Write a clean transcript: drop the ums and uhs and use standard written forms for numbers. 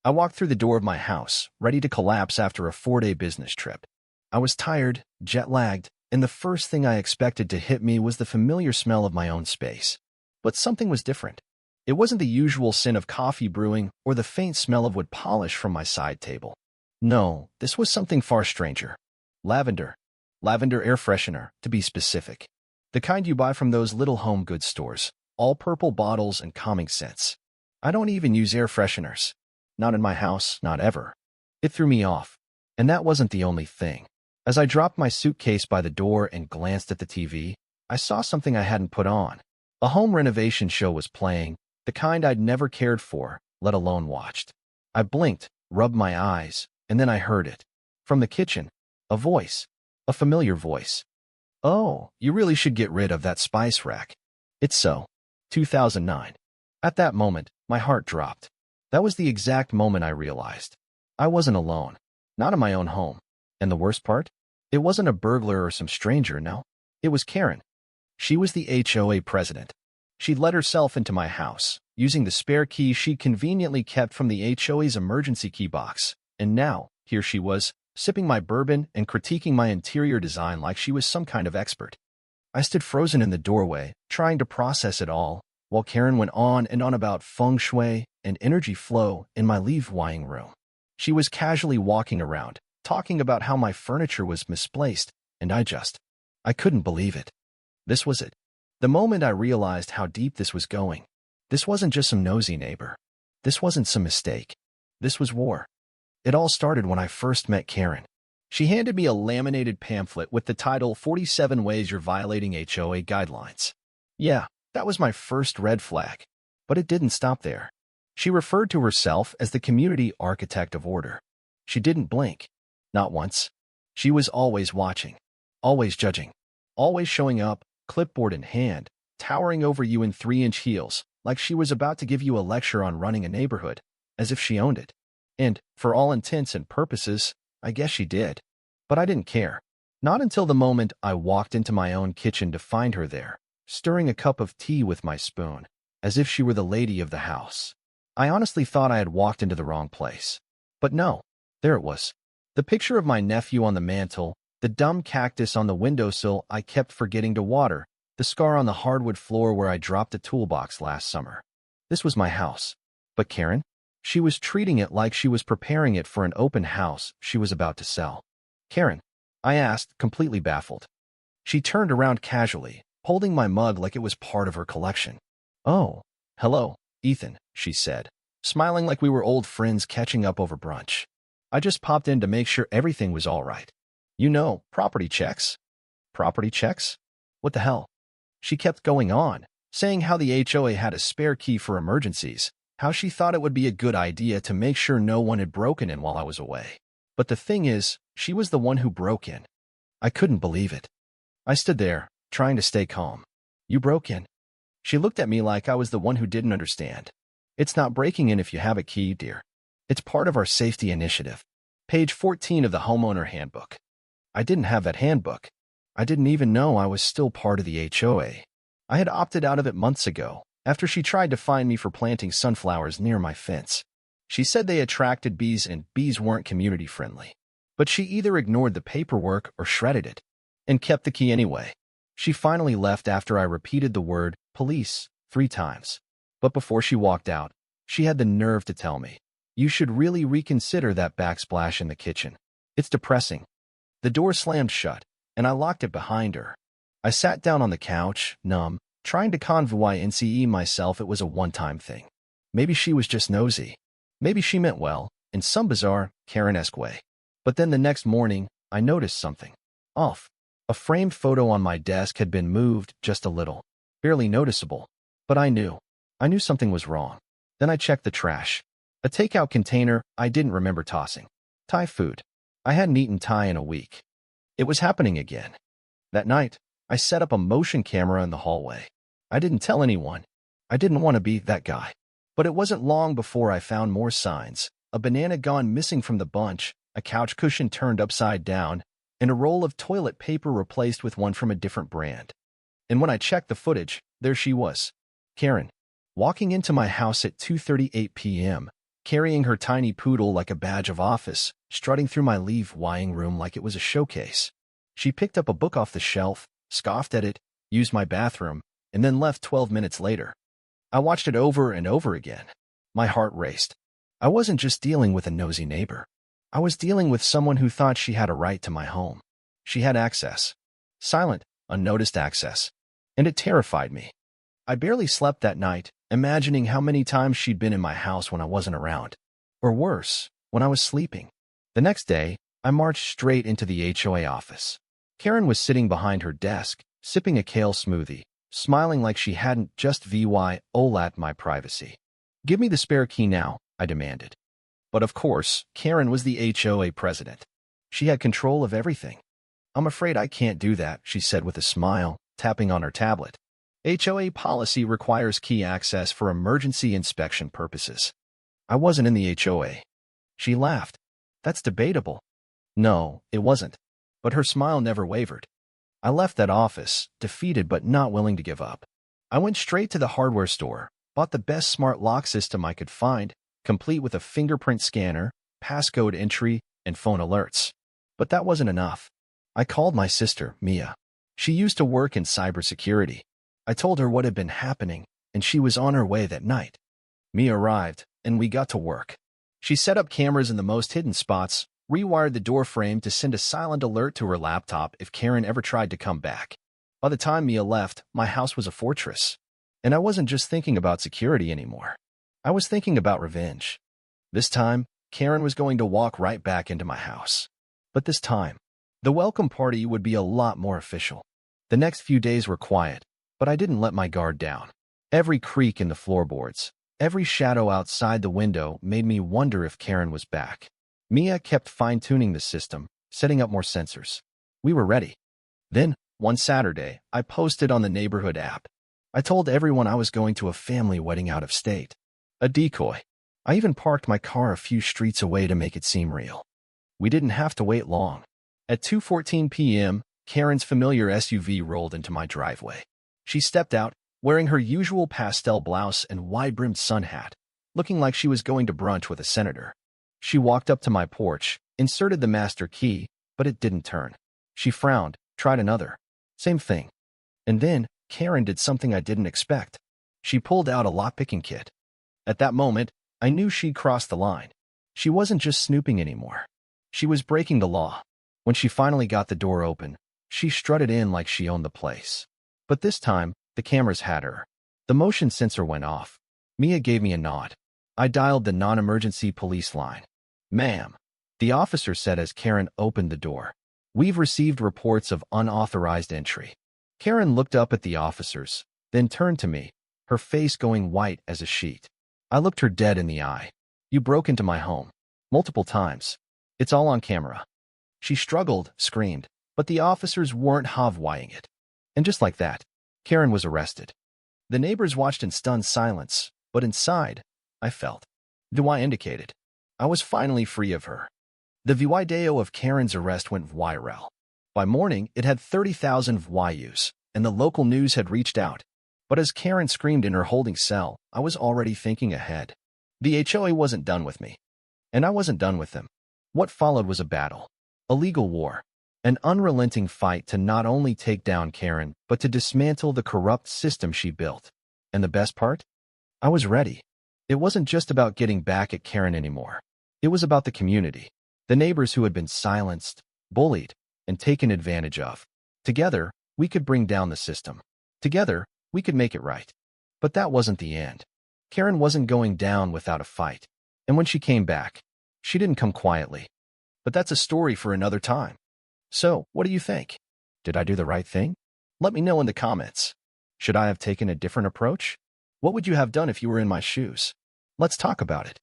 I walked through the door of my house, ready to collapse after a 4-day business trip. I was tired, jet-lagged, and the first thing I expected to hit me was the familiar smell of my own space. But something was different. It wasn't the usual scent of coffee brewing or the faint smell of wood polish from my side table. No, this was something far stranger. Lavender. Lavender air freshener, to be specific. The kind you buy from those little home goods stores, all purple bottles and calming scents. I don't even use air fresheners. Not in my house, not ever. It threw me off. And that wasn't the only thing. As I dropped my suitcase by the door and glanced at the TV, I saw something I hadn't put on. A home renovation show was playing, the kind I'd never cared for, let alone watched. I blinked, rubbed my eyes, and then I heard it. From the kitchen, a voice. A familiar voice. "Oh, you really should get rid of that spice rack." It's so. 2009. At that moment, my heart dropped. That was the exact moment I realized. I wasn't alone. Not in my own home. And the worst part? It wasn't a burglar or some stranger, no. It was Karen. She was the HOA president. She'd let herself into my house, using the spare key she conveniently kept from the HOA's emergency key box. And now, here she was, sipping my bourbon and critiquing my interior design like she was some kind of expert. I stood frozen in the doorway, trying to process it all, while Karen went on and on about feng shui and energy flow in my living room. She was casually walking around, talking about how my furniture was misplaced, and I couldn't believe it. This was it. The moment I realized how deep this was going. This wasn't just some nosy neighbor. This wasn't some mistake. This was war. It all started when I first met Karen. She handed me a laminated pamphlet with the title 47 Ways You're Violating HOA Guidelines. Yeah, that was my first red flag. But it didn't stop there. She referred to herself as the community architect of order. She didn't blink. Not once. She was always watching. Always judging. Always showing up, clipboard in hand, towering over you in 3-inch heels, like she was about to give you a lecture on running a neighborhood, as if she owned it. And, for all intents and purposes, I guess she did. But I didn't care. Not until the moment I walked into my own kitchen to find her there, stirring a cup of tea with my spoon, as if she were the lady of the house. I honestly thought I had walked into the wrong place. But no, there it was. The picture of my nephew on the mantel, the dumb cactus on the windowsill I kept forgetting to water, the scar on the hardwood floor where I dropped a toolbox last summer. This was my house. But Karen? She was treating it like she was preparing it for an open house she was about to sell. "Karen?" I asked, completely baffled. She turned around casually, holding my mug like it was part of her collection. "Oh, hello, Ethan," she said, smiling like we were old friends catching up over brunch. "I just popped in to make sure everything was all right. You know, property checks." "Property checks? What the hell?" She kept going on, saying how the HOA had a spare key for emergencies, how she thought it would be a good idea to make sure no one had broken in while I was away. But the thing is, she was the one who broke in. I couldn't believe it. I stood there, trying to stay calm. "You broke in?" She looked at me like I was the one who didn't understand. "It's not breaking in if you have a key, dear. It's part of our safety initiative. Page 14 of the homeowner handbook." I didn't have that handbook. I didn't even know I was still part of the HOA. I had opted out of it months ago, after she tried to fine me for planting sunflowers near my fence. She said they attracted bees and bees weren't community-friendly. But she either ignored the paperwork or shredded it, and kept the key anyway. She finally left after I repeated the word police 3 times. But before she walked out, she had the nerve to tell me, "You should really reconsider that backsplash in the kitchen. It's depressing." The door slammed shut, and I locked it behind her. I sat down on the couch, numb, trying to convince myself it was a one-time thing. Maybe she was just nosy. Maybe she meant well, in some bizarre, Karen-esque way. But then the next morning, I noticed something off. A framed photo on my desk had been moved just a little. Barely noticeable. But I knew. I knew something was wrong. Then I checked the trash. A takeout container I didn't remember tossing. Thai food. I hadn't eaten Thai in a week. It was happening again. That night, I set up a motion camera in the hallway. I didn't tell anyone. I didn't want to be that guy. But it wasn't long before I found more signs. A banana gone missing from the bunch, a couch cushion turned upside down, and a roll of toilet paper replaced with one from a different brand. And when I checked the footage, there she was. Karen. Walking into my house at 2:38 p.m., carrying her tiny poodle like a badge of office, strutting through my leave-wying room like it was a showcase. She picked up a book off the shelf, scoffed at it, used my bathroom, and then left 12 minutes later. I watched it over and over again. My heart raced. I wasn't just dealing with a nosy neighbor. I was dealing with someone who thought she had a right to my home. She had access. Silent, unnoticed access. And it terrified me. I barely slept that night, imagining how many times she'd been in my house when I wasn't around. Or worse, when I was sleeping. The next day, I marched straight into the HOA office. Karen was sitting behind her desk, sipping a kale smoothie, smiling like she hadn't just violated my privacy. "Give me the spare key now," I demanded. But of course, Karen was the HOA president. She had control of everything. "I'm afraid I can't do that," she said with a smile, tapping on her tablet. "HOA policy requires key access for emergency inspection purposes." I wasn't in the HOA. She laughed. "That's debatable." No, it wasn't. But her smile never wavered. I left that office, defeated but not willing to give up. I went straight to the hardware store, bought the best smart lock system I could find, complete with a fingerprint scanner, passcode entry, and phone alerts. But that wasn't enough. I called my sister, Mia. She used to work in cybersecurity. I told her what had been happening, and she was on her way that night. Mia arrived, and we got to work. She set up cameras in the most hidden spots, rewired the door frame to send a silent alert to her laptop if Karen ever tried to come back. By the time Mia left, my house was a fortress. And I wasn't just thinking about security anymore. I was thinking about revenge. This time, Karen was going to walk right back into my house. But this time, the welcome party would be a lot more official. The next few days were quiet, but I didn't let my guard down. Every creak in the floorboards, every shadow outside the window made me wonder if Karen was back. Mia kept fine-tuning the system, setting up more sensors. We were ready. Then, one Saturday, I posted on the neighborhood app. I told everyone I was going to a family wedding out of state. A decoy. I even parked my car a few streets away to make it seem real. We didn't have to wait long. At 2:14 p.m., Karen's familiar SUV rolled into my driveway. She stepped out, wearing her usual pastel blouse and wide-brimmed sun hat, looking like she was going to brunch with a senator. She walked up to my porch, inserted the master key, but it didn't turn. She frowned, tried another. Same thing. And then, Karen did something I didn't expect. She pulled out a lock-picking kit. At that moment, I knew she'd crossed the line. She wasn't just snooping anymore. She was breaking the law. When she finally got the door open, she strutted in like she owned the place. But this time, the cameras had her. The motion sensor went off. Mia gave me a nod. I dialed the non-emergency police line. "Ma'am," the officer said as Karen opened the door. "We've received reports of unauthorized entry." Karen looked up at the officers, then turned to me, her face going white as a sheet. I looked her dead in the eye. "You broke into my home. Multiple times. It's all on camera." She struggled, screamed, but the officers weren't havwaying it. And just like that, Karen was arrested. The neighbors watched in stunned silence, but inside, I felt. The Y indicated. I was finally free of her. The video of Karen's arrest went viral. By morning, it had 30,000 views, and the local news had reached out. But as Karen screamed in her holding cell, I was already thinking ahead. The HOA wasn't done with me. And I wasn't done with them. What followed was a battle. A legal war. An unrelenting fight to not only take down Karen, but to dismantle the corrupt system she built. And the best part? I was ready. It wasn't just about getting back at Karen anymore. It was about the community. The neighbors who had been silenced, bullied, and taken advantage of. Together, we could bring down the system. Together, we could make it right. But that wasn't the end. Karen wasn't going down without a fight. And when she came back, she didn't come quietly. But that's a story for another time. So, what do you think? Did I do the right thing? Let me know in the comments. Should I have taken a different approach? What would you have done if you were in my shoes? Let's talk about it.